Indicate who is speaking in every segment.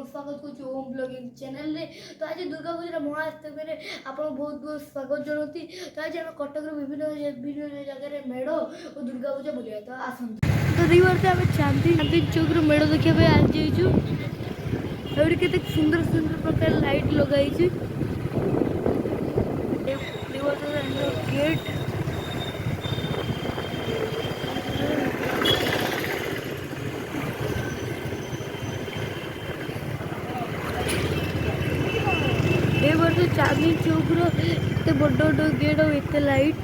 Speaker 1: स्वागत करुँ ओम blogging channel रे। तो आज दुर्गा पूजा महाअष्टमी में आप बहुत बहुत स्वागत जनाती। तो आज आम कटक विभिन्न जगह मेढ़ और दुर्गा पूजा बुलिया तो आसत। तो दी वर्ष आम चांदी चौक मेढ़ देखा आज जाइचु। केते सुंदर सुंदर प्रकार लाइट लगाई गेट चांदी चौक रे बड़ बड़ गेट और एत लाइट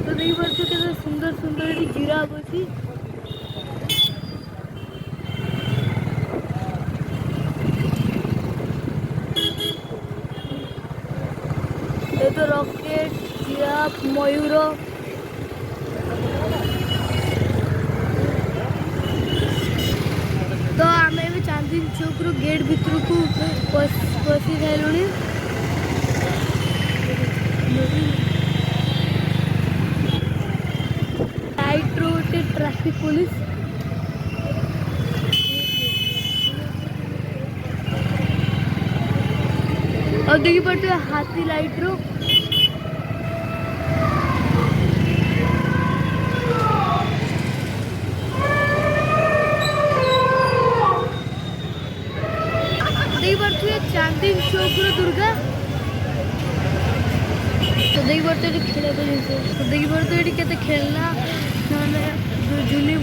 Speaker 1: तो नहीं पार्थ के सुंदर सुंदर ये जिराफ अच्छी ये तो रॉकेट जिराफ मयूर तो आम चांदी चौक रू गेट भितर को पशि सारू लाइट रू गोटे ट्रैफिक पुलिस और देखी पड़ते हाथी लाइट रू चांदी चौक दुर्गा तो देखी पड़ते खेल तो देखी पड़ते ये खेलना झुली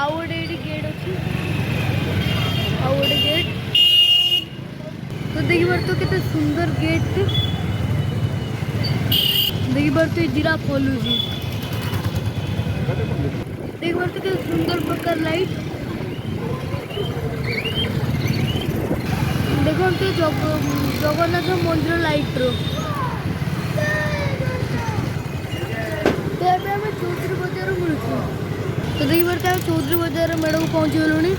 Speaker 1: गोटे गेट अच्छी गोटे गेट तो देखी पड़ते के सुंदर गेट देखी पड़ते जिराफ हलुची देखी पड़ते के सुंदर प्रकार लाइट देखो जगन्नाथ मंदिर लाइट रो तो आम चौधरी बजार मिलूँ तो देखी पार्थे आम चौधरी बजार मेढ़ को पहुँची गलु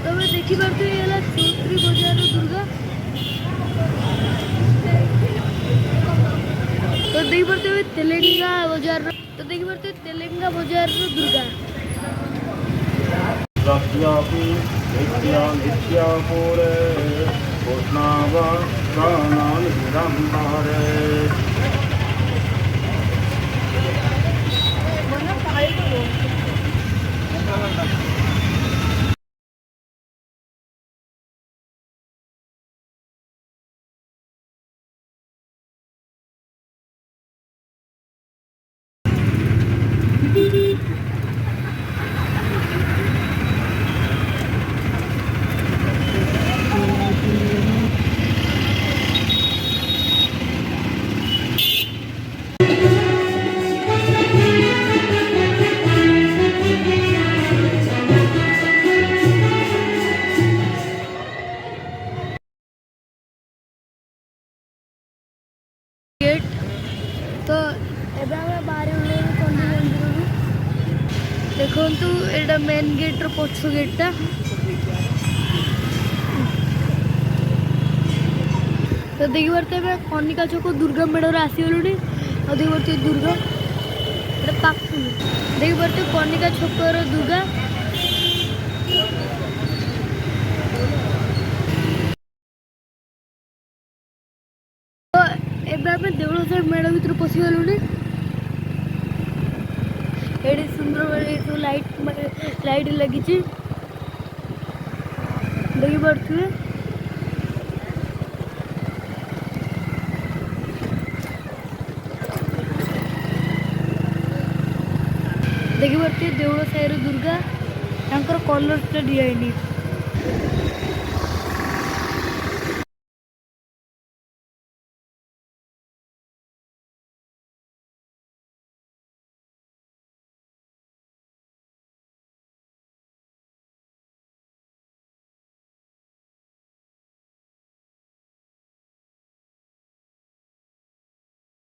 Speaker 1: तो देखी पार्थे चौधरी बजार दुर्गा तो देखी पार्थे तेलेंगा बजार तो देखी पार्थे तेलेंगा बजार दुर्गा
Speaker 2: नित्या पूरे घोषणावा प्राणान विरंभारे
Speaker 1: तो एवं बाहर चंडी मंदिर देखु एटा मेन गेट पछ गेटा तो देखी पार्थे कनिका छक दुर्गा मेढ़ आसगलु और देखी पार्थे दुर्गा पाख देखी पार्थे कनिका छकर दुर्गा एवं देवल साइड मेढ़ भर पशिगलु ये सुंदर लाइट लाइट लगी देखी पारे देखी पारे देवल साइड दुर्गा कलर दिखाई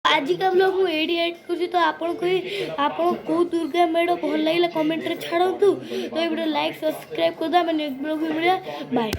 Speaker 1: आज का ब्लॉग मुझे एड कर तो आपको कौ दुर्गा मेढ़ भल लगे कमेंट रे छाड़ू तो ये वीडियो लाइक सब्सक्राइब कर दो। नेक्स्ट ब्लॉग में मिलिया बाय।